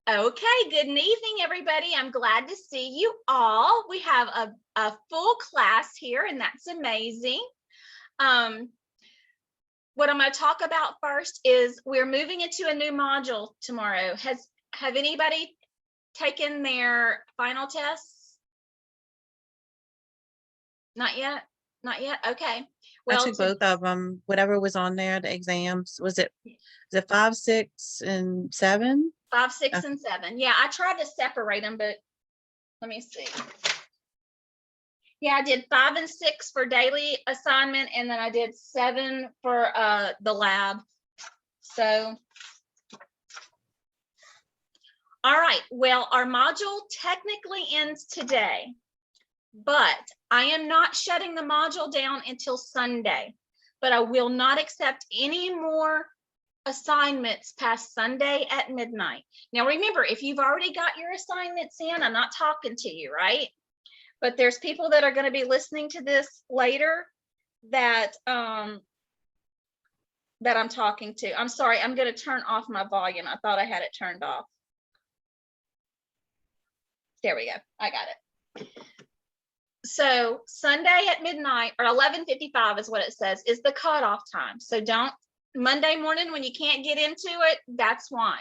Okay, good evening, everybody. I'm glad to see you all. We have a full class here, and that's amazing. What I'm going to talk about first is we're moving into a new module tomorrow. Have anybody taken their final tests? Not yet? Not yet? Okay. I took both of them. Whatever was on there, the exams. Was it 5, 6, and 7? 5, 6, and 7. Yeah, I tried to separate them, but let me see. Yeah, I did 5 and 6 for daily assignment, and then I did 7 for the lab. So, all right. Well, our module technically ends today, but I am not shutting the module down until Sunday. But I will not accept any more assignments past Sunday at midnight. Now, remember, if you've already got your assignments in, I'm not talking to you, right? But there's people that are going to be listening to this later that that I'm talking to. I'm sorry, I'm going to turn off my volume. I thought I had it turned off. There we go. I got it. So Sunday at midnight, or 11:55 is what it says, is the cutoff time. So don't, Monday morning when you can't get into it, that's why.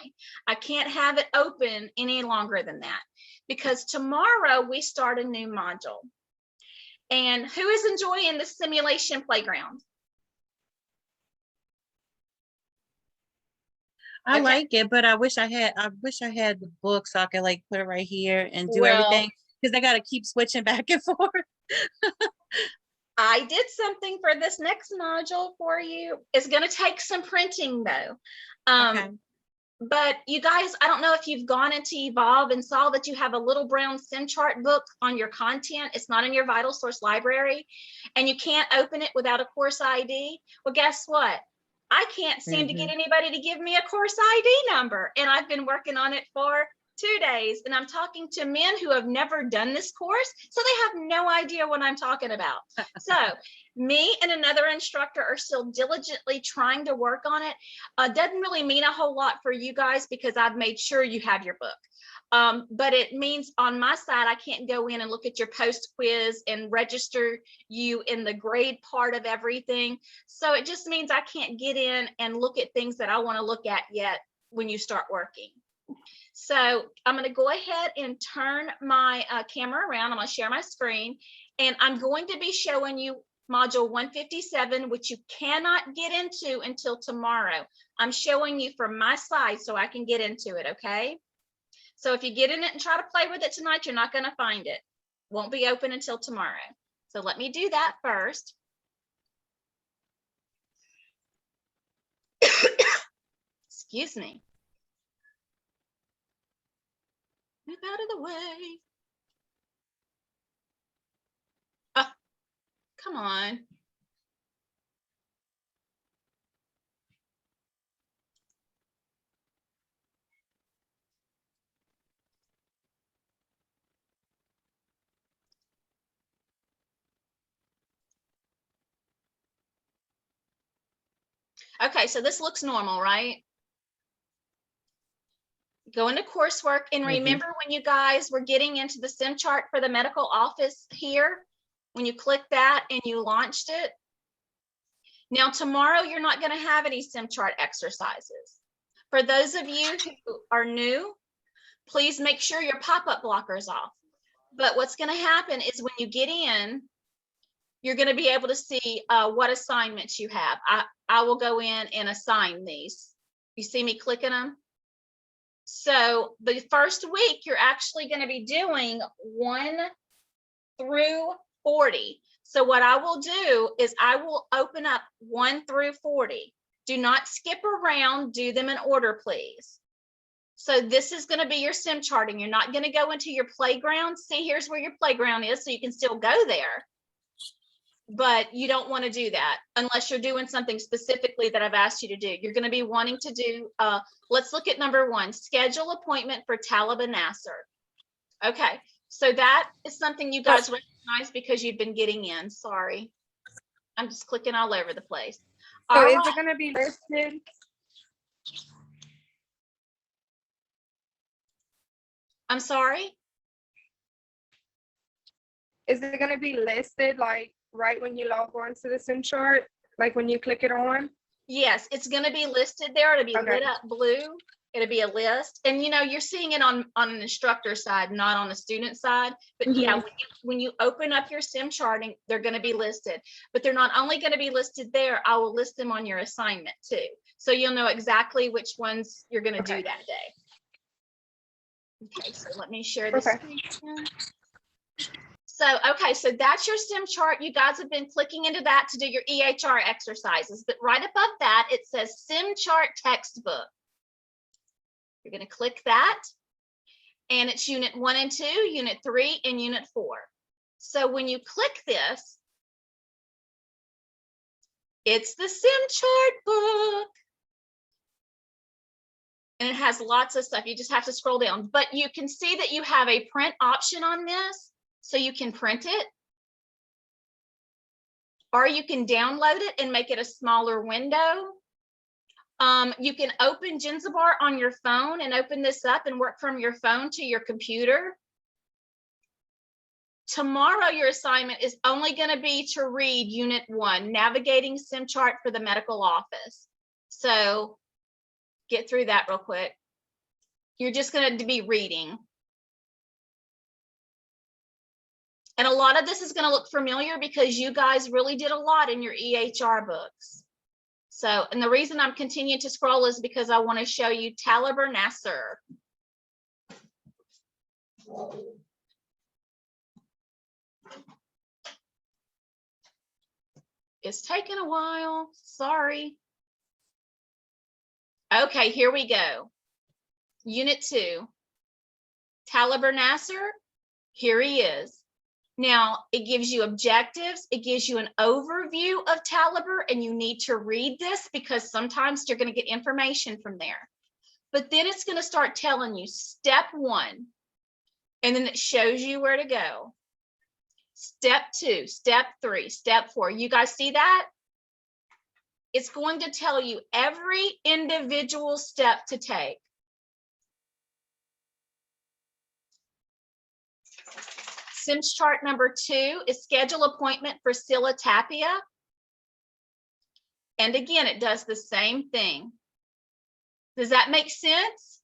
I can't have it open any longer than that, because tomorrow we start a new module. And who is enjoying the simulation playground? I like it, but I wish I had the book so I could like put it right here and do everything, because I got to keep switching back and forth. I did something for this next module for you. It's going to take some printing though. Okay. But you guys, I don't know if you've gone into Evolve and saw that you have a little brown sim chart book on your content. It's not in your Vital Source library, and you can't open it without a course ID. Well, guess what? I can't seem to get anybody to give me a course ID number, and I've been working on it for 2 days, and I'm talking to men who have never done this course, so they have no idea what I'm talking about. So me and another instructor are still diligently trying to work on it. Doesn't really mean a whole lot for you guys because I've made sure you have your book. But it means on my side, I can't go in and look at your post quiz and register you in the grade part of everything. So it just means I can't get in and look at things that I want to look at yet when you start working. So I'm going to go ahead and turn my camera around. I'm going to share my screen, and I'm going to be showing you module 157, which you cannot get into until tomorrow. I'm showing you from my side so I can get into it, okay? So if you get in it and try to play with it tonight, you're not going to find it. Won't be open until tomorrow. So let me do that first. Excuse me. Move out of the way. Oh, come on. Okay, so this looks normal, right? Go into coursework, and remember when you guys were getting into the sim chart for the medical office here, when you click that and you launched it. Now tomorrow you're not going to have any sim chart exercises. For those of you who are new, please make sure your pop-up blocker is off. But what's going to happen is when you get in, you're going to be able to see what assignments you have. I will go in and assign these. You see me clicking them? So the first week, you're actually going to be doing 1 through 40. So what I will do is I will open up 1 through 40. Do not skip around. Do them in order, please. So this is going to be your sim charting. You're not going to go into your playground. See, here's where your playground is, so you can still go there. But you don't want to do that unless you're doing something specifically that I've asked you to do. You're going to be wanting to do, let's look at number 1, schedule appointment for Taliban Nasser. Okay, so that is something you guys recognize because you've been getting in. Sorry, I'm just clicking all over the place. So is it going to be listed? I'm sorry? Is it going to be listed like right when you log on to the sim chart? Like when you click it on? Yes, it's going to be listed there. It'll be lit up blue. It'll be a list. And, you know, you're seeing it on an instructor side, not on the student side. But yeah, when you open up your sim charting, they're going to be listed. But they're not only going to be listed there, I will list them on your assignment too. So you'll know exactly which ones you're going to do that day. Okay, so let me share this screen. So, okay, so that's your STEM chart. You guys have been clicking into that to do your EHR exercises, but right above that, it says STEM chart textbook. You're going to click that, and it's unit 1 and 2, unit 3, and unit 4. So when you click this, it's the STEM chart book. And it has lots of stuff. You just have to scroll down, but you can see that you have a print option on this. So you can print it, or you can download it and make it a smaller window. You can open Jenzabar on your phone and open this up and work from your phone to your computer. Tomorrow, your assignment is only going to be to read Unit 1, Navigating SIM Chart for the Medical Office. So get through that real quick. You're just going to be reading. And a lot of this is going to look familiar because you guys really did a lot in your EHR books. So, and the reason I'm continuing to scroll is because I want to show you Talibar Nasser. It's taking a while, sorry. Okay, here we go. Unit 2, Talibar Nasser, here he is. Now, it gives you objectives. It gives you an overview of Talibar, and you need to read this because sometimes you're going to get information from there. But then it's going to start telling you step 1, and then it shows you where to go. Step 2, step 3, step 4. You guys see that? It's going to tell you every individual step to take. SIMS chart number 2 is schedule appointment for Scylla Tapia. And again, it does the same thing. Does that make sense?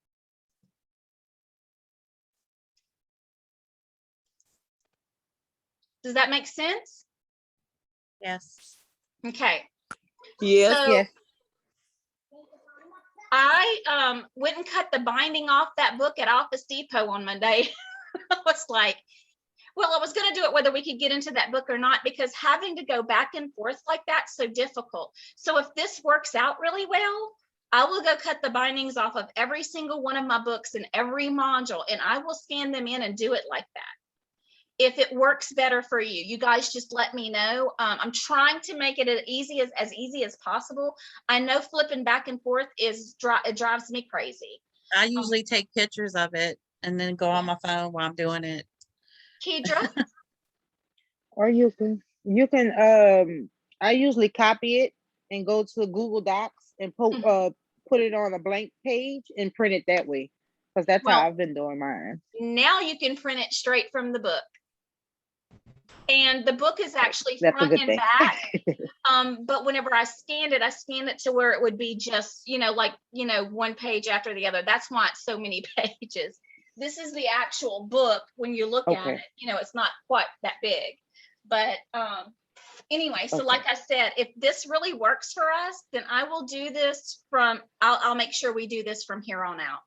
Does that make sense? Yes. Okay. Yes. So, yes. I went and cut the binding off that book at Office Depot on Monday. I was like, well, I was going to do it whether we could get into that book or not, because having to go back and forth like that's so difficult. So if this works out really well, I will go cut the bindings off of every single one of my books in every module, and I will scan them in and do it like that. If it works better for you, you guys just let me know. I'm trying to make it as easy as possible. I know flipping back and forth it drives me crazy. I usually take pictures of it and then go on my phone while I'm doing it. Kedra? Or you can I usually copy it and go to Google Docs and put it on a blank page and print it that way, because that's how I've been doing mine. Now you can print it straight from the book. And the book is actually front and back. But whenever I scanned it to where it would be just, one page after the other. That's why it's so many pages. This is the actual book. When you look at it, it's not quite that big. But anyway, so like I said, if this really works for us, then I will do this I'll make sure we do this from here on out.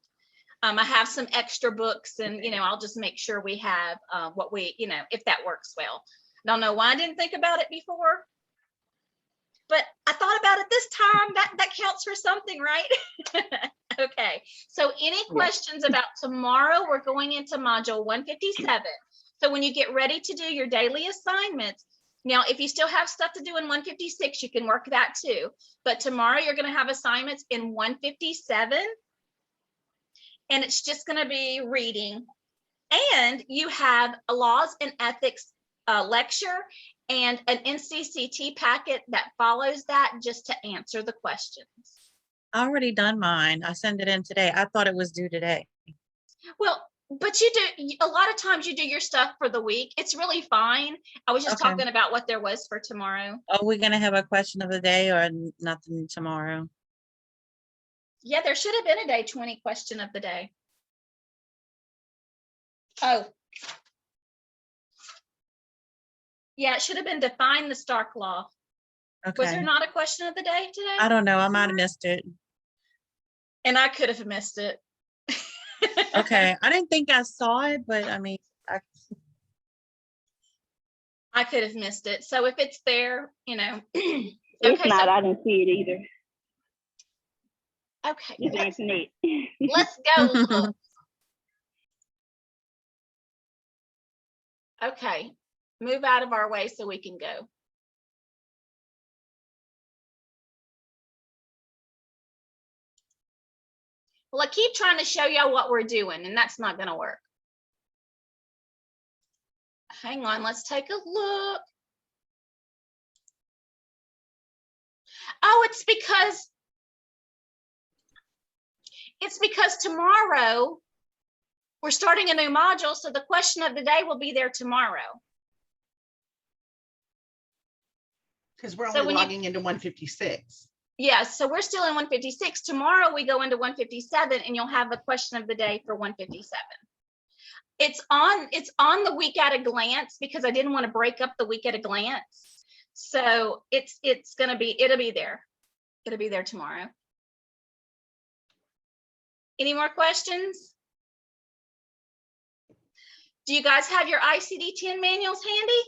I have some extra books, and I'll just make sure we have what we, if that works well. Don't know why I didn't think about it before, but I thought about it this time. That counts for something, right? Okay. So any questions about tomorrow? We're going into module 157. So when you get ready to do your daily assignments, now, if you still have stuff to do in 156, you can work that too. But tomorrow you're going to have assignments in 157. And it's just going to be reading. And you have a laws and ethics lecture and an NCCT packet that follows that, just to answer the questions. I already done mine. I sent it in today. I thought it was due today. Well, But you do, a lot of times you do your stuff for the week. It's really fine. I was just Okay. talking about what there was for tomorrow. Are we gonna have a question of the day or nothing tomorrow? Yeah, there should have been a day 20 question of the day. Oh. Yeah, it should have been define the Stark Law. Was there Okay. not a question of the day today? I don't know. I might have missed it. And I could have missed it. Okay. I didn't think I saw it, but I mean, I could have missed it. So if it's there, you know. If not, I didn't see it either. Okay. It's internet. Let's go. Look. Okay. Move out of our way so we can go. Well, I keep trying to show y'all what we're doing, and that's not going to work. Hang on, let's take a look. Oh, it's because tomorrow we're starting a new module, so the question of the day will be there tomorrow. Because we're So only when logging into 156. Yeah, so we're still in 156. Tomorrow we go into 157 and you'll have a question of the day for 157. It's on the week at a glance because I didn't want to break up the week at a glance. So it'll be there. It'll be there tomorrow. Any more questions? Do you guys have your ICD-10 manuals handy?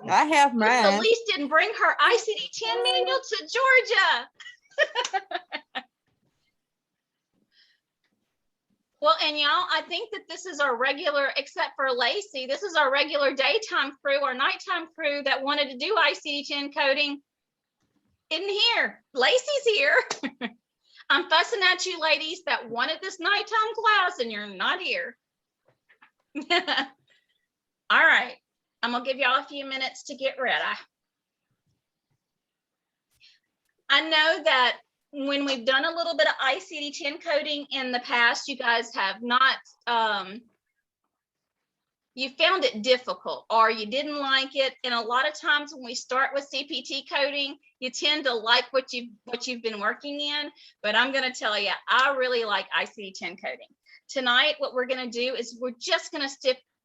I have mine. Elise didn't bring her ICD-10 manual to Georgia. Well, and y'all, I think that this is our regular, except for Lacey, this is our regular daytime crew, our nighttime crew that wanted to do ICD-10 coding isn't here. Lacey's here. I'm fussing at you ladies that wanted this nighttime class and you're not here. All right. I'm gonna give y'all a few minutes to get ready. I know that when we've done a little bit of ICD-10 coding in the past, you guys have not, you found it difficult or you didn't like it. And a lot of times when we start with CPT coding, you tend to like what you've been working in. But I'm gonna tell you, I really like ICD-10 coding. Tonight, what we're gonna do is we're just gonna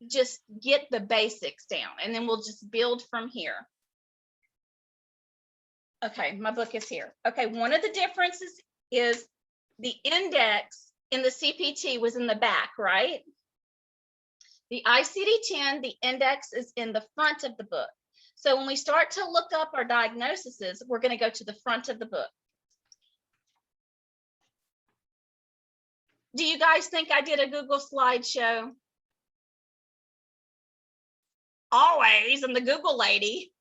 just get the basics down and then we'll just build from here. Okay, my book is here. Okay, one of the differences is the index in the CPT was in the back, right? The ICD-10, the index is in the front of the book. So when we start to look up our diagnoses, we're going to go to the front of the book. Do you guys think I did a Google slideshow? Always, I'm the Google lady.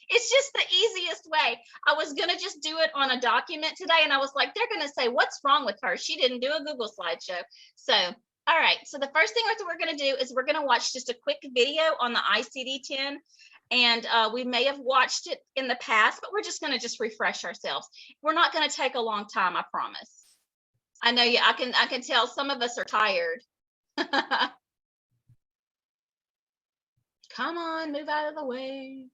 It's just the easiest way. I was going to just do it on a document today, and I was like, they're going to say, what's wrong with her? She didn't do a Google slideshow. So, all right. So the first thing that we're going to do is we're going to watch just a quick video on the ICD-10. And we may have watched it in the past, but we're just going to just refresh ourselves. We're not going to take a long time, I promise. I know you, I can tell some of us are tired. Come on, move out of the way.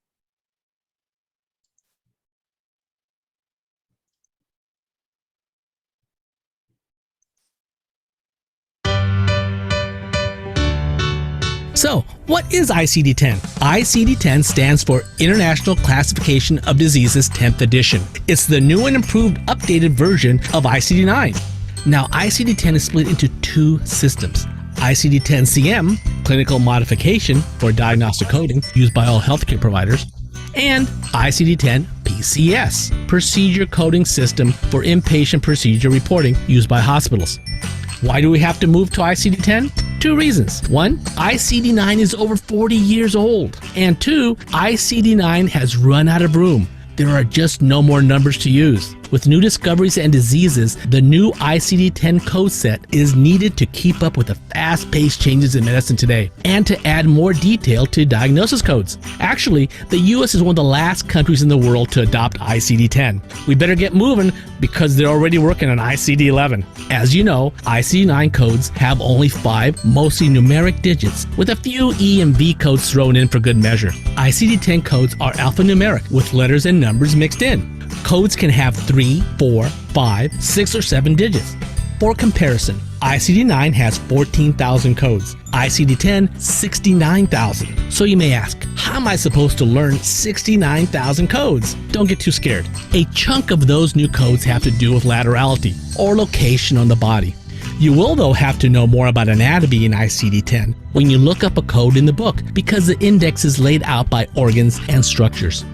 So, what is ICD-10? ICD-10 stands for International Classification of Diseases 10th edition. It's the new and improved updated version of ICD-9. Now, ICD-10 is split into two systems. ICD-10-CM, clinical modification for diagnostic coding used by all healthcare providers, and ICD-10-PCS, procedure coding system for inpatient procedure reporting used by hospitals. Why do we have to move to ICD-10? Two reasons. One, ICD-9 is over 40 years old. And two, ICD-9 has run out of room. There are just no more numbers to use. With new discoveries and diseases, the new ICD-10 code set is needed to keep up with the fast-paced changes in medicine today and to add more detail to diagnosis codes. Actually, the US is one of the last countries in the world to adopt ICD-10. We better get moving because they're already working on ICD-11. As you know, ICD-9 codes have only 5 mostly numeric digits with a few E and V codes thrown in for good measure. ICD-10 codes are alphanumeric with letters and numbers mixed in. Codes can have 3, 4, 5, 6, or 7 digits. For comparison, ICD-9 has 14,000 codes, ICD-10 69,000. So you may ask, how am I supposed to learn 69,000 codes? Don't get too scared. A chunk of those new codes have to do with laterality or location on the body. You will, though, have to know more about anatomy in ICD-10 when you look up a code in the book because the index is laid out by organs and structures.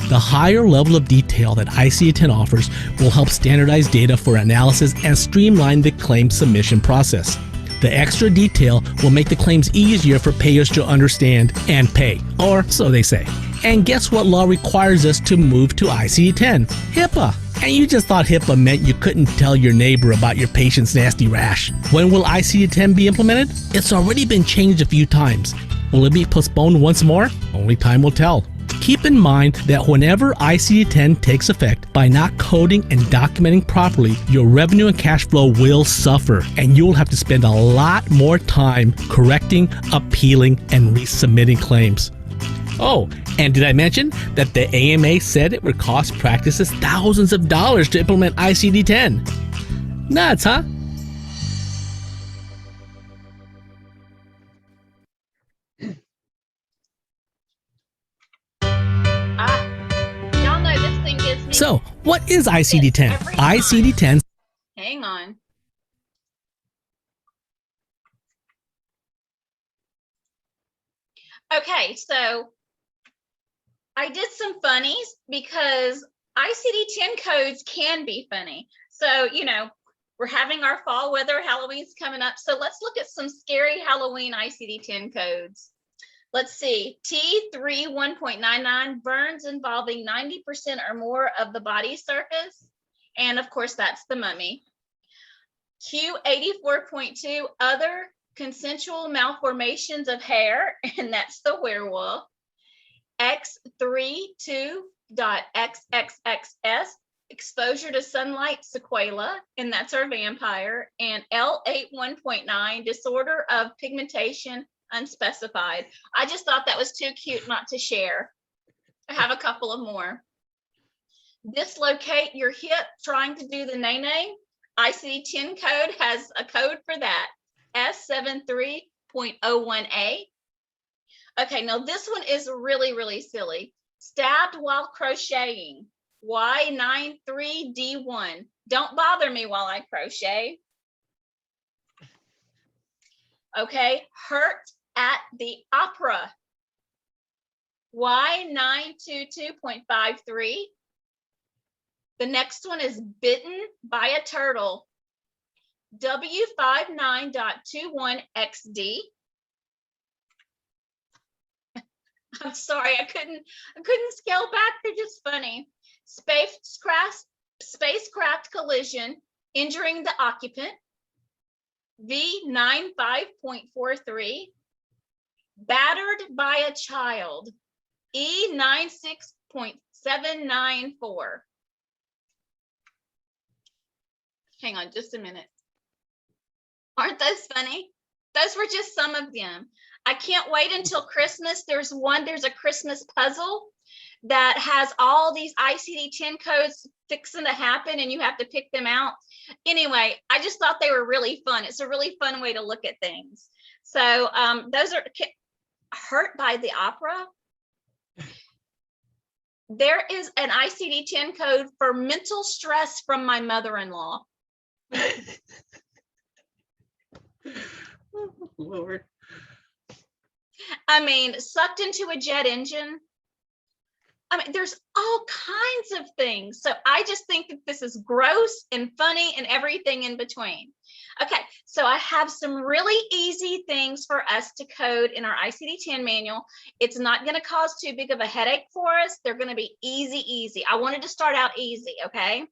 The higher level of detail that ICD-10 offers will help standardize data for analysis and streamline the claim submission process. The extra detail will make the claims easier for payers to understand and pay, or so they say. And guess what law requires us to move to ICD-10? HIPAA. And you just thought HIPAA meant you couldn't tell your neighbor about your patient's nasty rash. When will ICD-10 be implemented? It's already been changed a few times. Will it be postponed once more? Only time will tell. Keep in mind that whenever ICD-10 takes effect, by not coding and documenting properly, your revenue and cash flow will suffer, and you'll have to spend a lot more time correcting, appealing, and resubmitting claims. Oh, and did I mention that the AMA said it would cost practices thousands of dollars to implement ICD-10? Nuts, huh? Y'all know this thing gives me. So, what is ICD-10? Every time. ICD-10 Hang on. Okay, so I did some funnies because ICD-10 codes can be funny. So, you know, we're having our fall weather, Halloween's coming up. So let's look at some scary Halloween ICD-10 codes. Let's see, T3 1.99, burns involving 90% or more of the body surface. And of course, that's the mummy. Q84.2, other consensual malformations of hair, and that's the werewolf. X32.xxxs, exposure to sunlight sequela, and that's our vampire. And L81.9, disorder of pigmentation unspecified. I just thought that was too cute not to share. I have a couple of more. Dislocate your hip trying to do the nay-nay. ICD-10 code has a code for that, S73.01A. Okay, now this one is really, really silly. Stabbed while crocheting, Y93D1. Don't bother me while I crochet. Okay, hurt at the opera, Y922.53. The next one is bitten by a turtle, W59.21XD. I'm sorry, I couldn't scale back. They're just funny. Spacecraft collision injuring the occupant, V95.43. Battered by a child, E96.794. Hang on just a minute. Aren't those funny? Those were just some of them. I can't wait until Christmas. There's a Christmas puzzle that has all these ICD-10 codes fixing to happen and you have to pick them out. Anyway, I just thought they were really fun. It's a really fun way to look at things. So those are hurt by the opera. There is an ICD-10 code for mental stress from my mother-in-law. Oh, Lord. I mean, sucked into a jet engine. I mean, there's all kinds of things. So I just think that this is gross and funny and everything in between. Okay, so I have some really easy things for us to code in our ICD-10 manual. It's not going to cause too big of a headache for us. They're going to be easy. I wanted to start out easy, okay?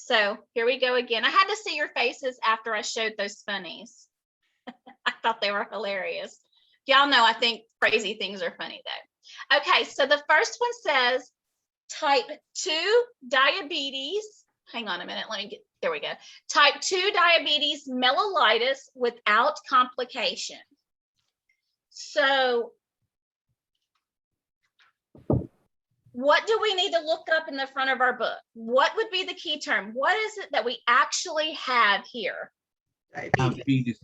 So here we go again. I had to see your faces after I showed those funnies. I thought they were hilarious. Y'all know I think crazy things are funny though. Okay, so the first one says type 2 diabetes. Hang on a minute, let me get, there we go. Type 2 diabetes mellitus without complication. So what do we need to look up in the front of our book? What would be the key term? What is it that we actually have here? Diabetes.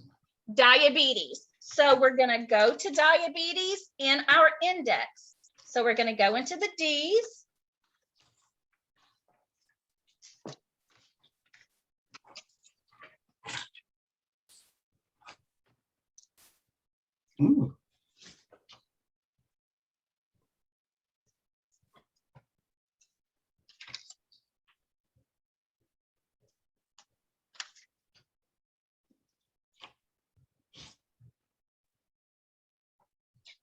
Diabetes. So we're going to go to diabetes in our index. So we're going to go into the D's. Ooh.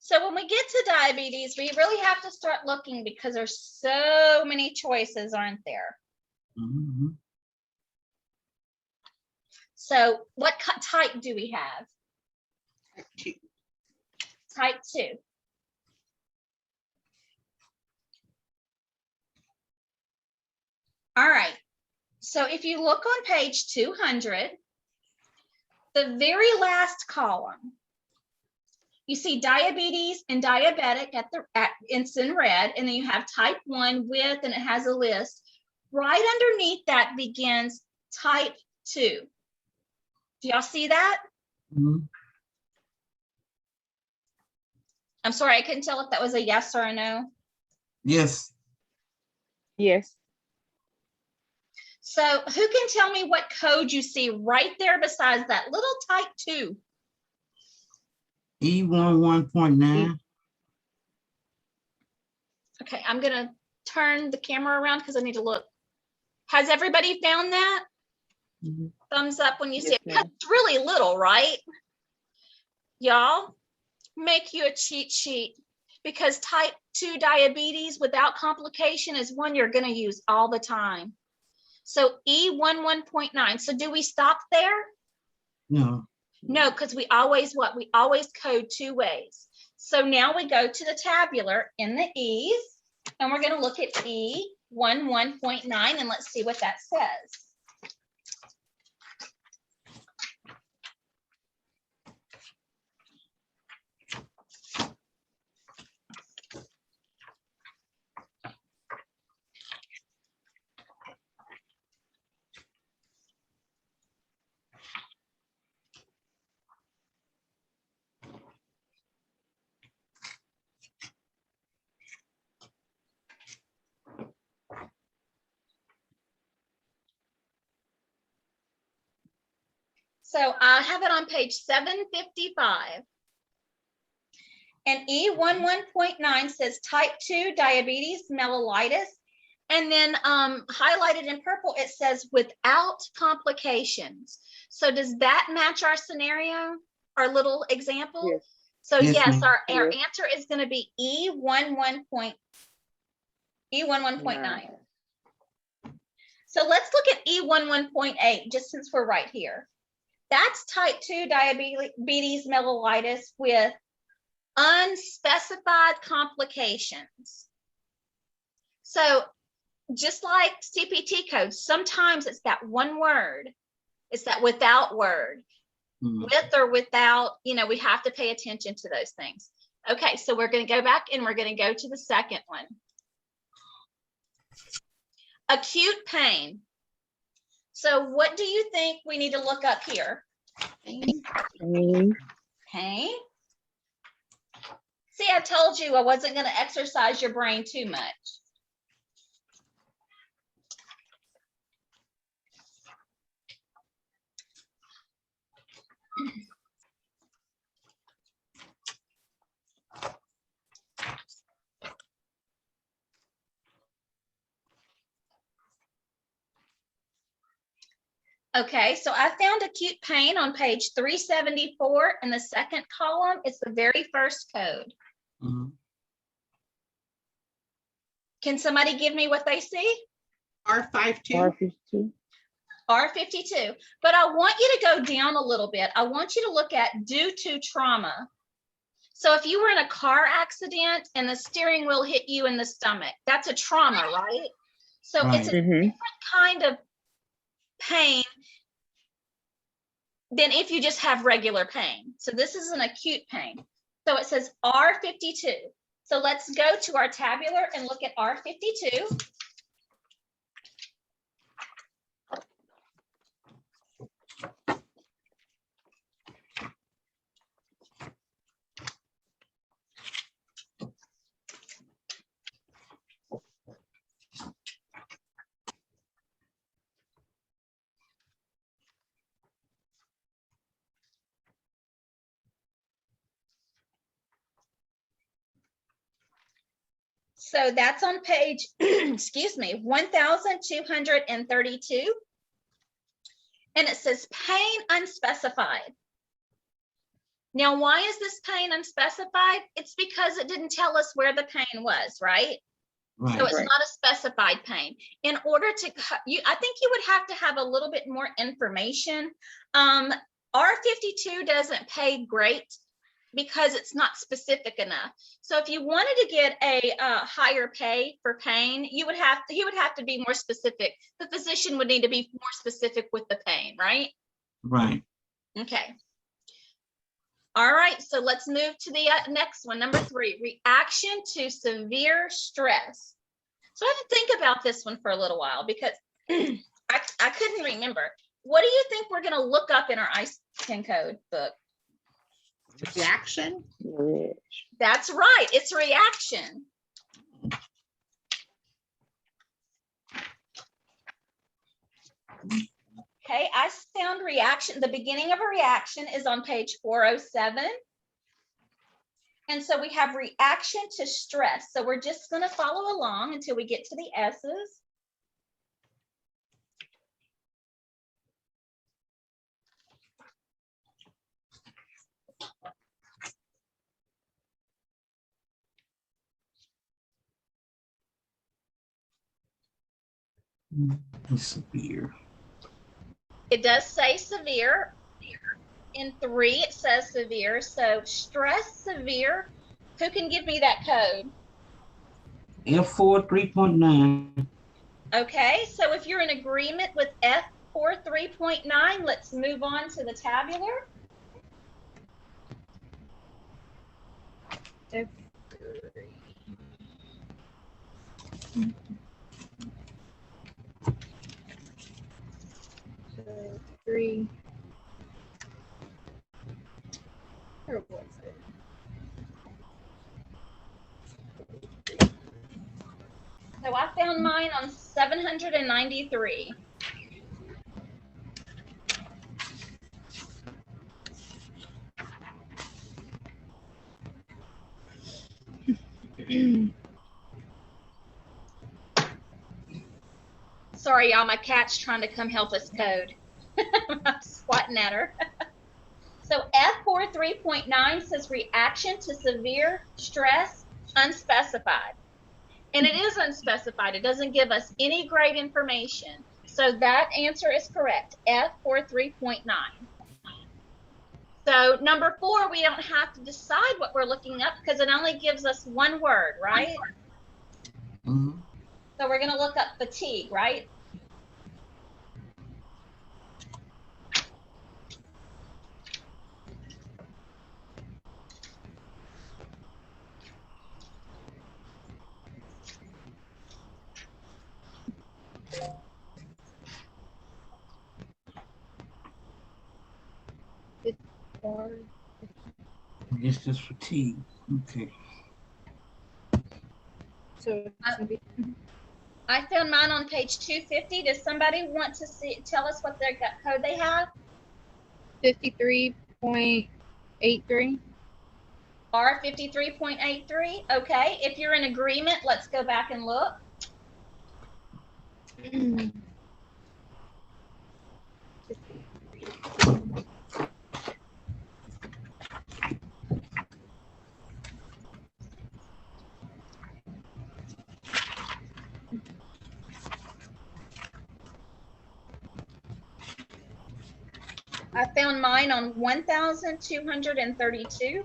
So when we get to diabetes, we really have to start looking because there's so many choices, aren't there? Mhm. So what type do we have? Type 2. All right. So if you look on page 200, the very last column, you see diabetes and diabetic it's in red, and then you have type 1 with, and it has a list. Right underneath that begins type 2. Do y'all see that? Mhm. I'm sorry, I couldn't tell if that was a yes or a no. Yes. Yes. So who can tell me what code you see right there besides that little type 2? E11.9. Okay, I'm going to turn the camera around because I need to look. Has everybody found that? Mhm. Thumbs up when you see Yes, it. Because it's really little, right? Y'all, make you a cheat sheet, because type 2 diabetes without complication is one you're going to use all the time. So E11.9. So do we stop there? No. No, because we always what? We always code 2 ways. So now we go to the tabular in the E's, and we're going to look at E11.9, and let's see what that says. So I have it on page 755. And E11.9 says type 2 diabetes mellitus. And then highlighted in purple, it says without complications. So does that match our scenario, our little example? Yes. So Yes, yes, ma'am. our Yes. answer is going to be E11.9. So let's look at E11.8, just since we're right here. That's type 2 diabetes mellitus with unspecified complications. So just like CPT codes, sometimes it's that one word. It's that without word. Mhm. With or without, we have to pay attention to those things. Okay, so we're going to go back and we're going to go to the second one. Acute pain. So what do you think we need to look up here? Pain. Pain. See, I told you I wasn't going to exercise your brain too much. Okay, so I found acute pain on page 374 in the second column. It's the very first code. Mhm. Can somebody give me what they see? R52. R52. R52. But I want you to go down a little bit. I want you to look at due to trauma. So if you were in a car accident and the steering wheel hit you in the stomach, that's a trauma, right? So it's a different kind of pain than if you just have regular pain. So this is an acute pain. So it says R52. So let's go to our tabular and look at R52. So that's on page, excuse me, 1232. And it says pain unspecified. Now, why is this pain unspecified? It's because it didn't tell us where the pain was, right? Right. So it's not a specified pain. In order to, I think you would have to have a little bit more information. R52 doesn't pay great because it's not specific enough. So if you wanted to get a higher pay for pain, he would have to be more specific. The physician would need to be more specific with the pain, right? Right. Okay. All right, so let's move to the next one, number 3, reaction to severe stress. So I had to think about this one for a little while because I couldn't remember. What do you think we're going to look up in our ICD-10 code book? Reaction? That's right, it's reaction. Okay, I found reaction. The beginning of a reaction is on page 407. And so we have reaction to stress. So we're just going to follow along until we get to the S's. Severe. It does say severe. In 3, it says severe. So stress severe. Who can give me that code? F4 3.9. Okay, so if you're in agreement with F4 3.9, let's move on to the tabular. Three. Where was it? So I found mine on 793. Sorry, y'all, my cat's trying to come help us code. I'm swatting at her. So F4 3.9 says reaction to severe stress unspecified. And it is unspecified. It doesn't give us any great information. So that answer is correct, F4 3.9. So number 4, we don't have to decide what we're looking up because it only gives us one word, right? Mm-hmm. So we're going to look up fatigue, right? It's just fatigue. Okay. So I found mine on page 250. Does somebody want to tell us what their code they have? 53.83. R53.83. Okay, if you're in agreement, let's go back and look. I found mine on 1,232.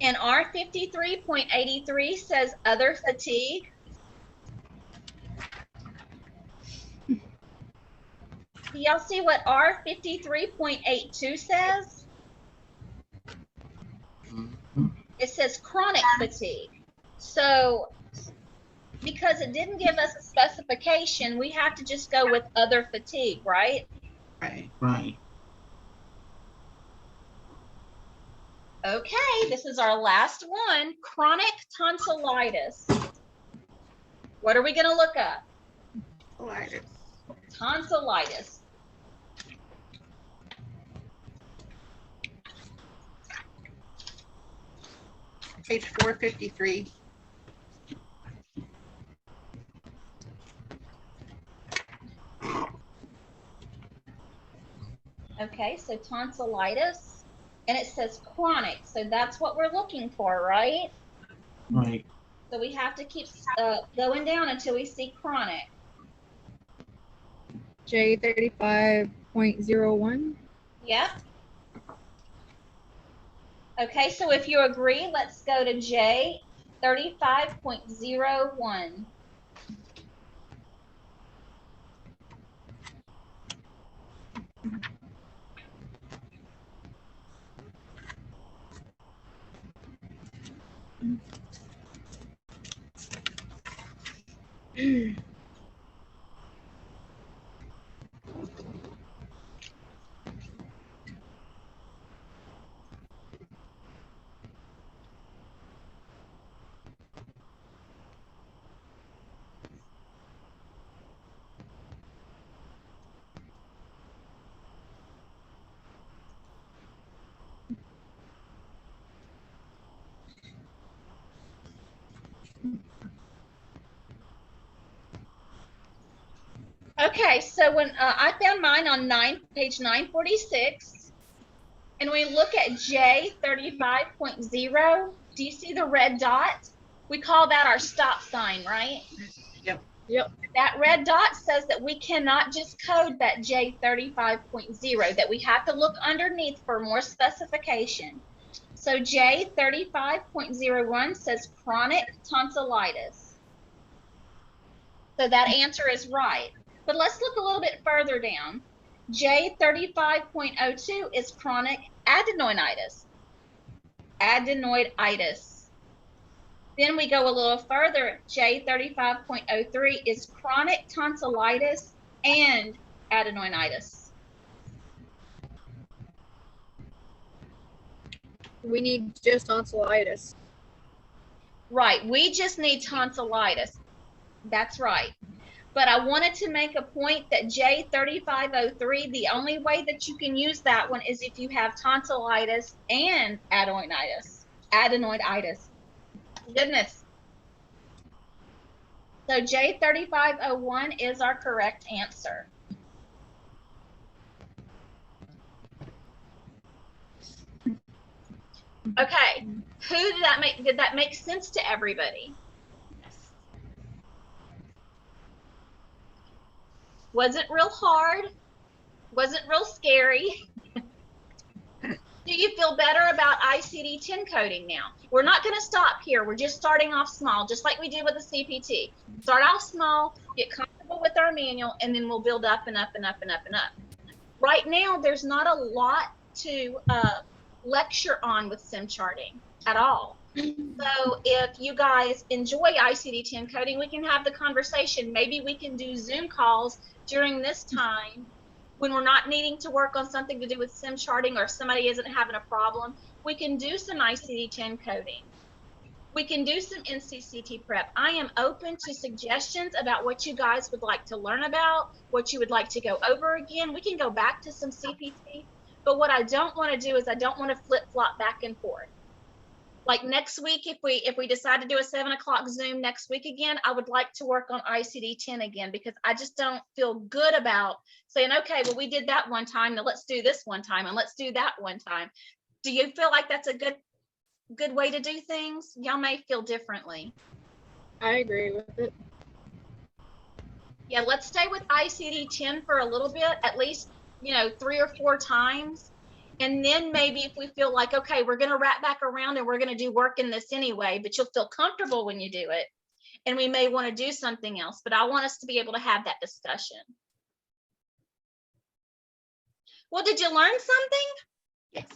And R53.83 says other fatigue. Do y'all see what R53.82 says? It says chronic fatigue. So because it didn't give us a specification, we have to just go with other fatigue, right? Right. Right. Okay, this is our last one, chronic tonsillitis. What are we going to look up? Tonsillitis. Page 453. Okay, so tonsillitis, and it says chronic, so that's what we're looking for, right? Right. So we have to keep going down until we see chronic. J35.01. Yep. Okay, so if you agree, let's go to J35.01. Okay, so when I found mine on page 946, and we look at J35.0, do you see the red dot? We call that our stop sign, right? Yep. Yep. That red dot says that we cannot just code that J35.0, that we have to look underneath for more specification. So J35.01 says chronic tonsillitis. So that answer is right. But let's look a little bit further down. J35.02 is chronic adenoiditis. Adenoiditis. Then we go a little further. J35.03 is chronic tonsillitis and adenoiditis. We need just tonsillitis. Right, we just need tonsillitis. That's right. But I wanted to make a point that J3503, the only way that you can use that one is if you have tonsillitis and adenoiditis. Adenoiditis. Goodness. So J3501 is our correct answer. Okay, did that make sense to everybody? Wasn't real hard, wasn't real scary. Do you feel better about ICD-10 coding now? We're not going to stop here. We're just starting off small, just like we did with the CPT. Start off small, get comfortable with our manual, and then we'll build up and up and up and up and up. Right now, there's not a lot to lecture on with sim charting at all. So if you guys enjoy ICD-10 coding, we can have the conversation. Maybe we can do Zoom calls during this time when we're not needing to work on something to do with sim charting, or if somebody isn't having a problem. We can do some ICD-10 coding. We can do some NCCT prep. I am open to suggestions about what you guys would like to learn about, what you would like to go over again. We can go back to some CPT, but what I don't want to do is I don't want to flip-flop back and forth. like next week, if we decide to do a 7 o'clock Zoom next week again, I would like to work on ICD-10 again, because I just don't feel good about saying, okay, well, we did that one time, now let's do this one time, and let's do that one time. Do you feel like that's a good way to do things? Y'all may feel differently. I agree with it. Yeah, let's stay with ICD-10 for a little bit, at least, 3 or 4 times. And then maybe if we feel like, okay, we're going to wrap back around and we're going to do work in this anyway, but you'll feel comfortable when you do it. And we may want to do something else, but I want us to be able to have that discussion. Well, did you learn something? Yes.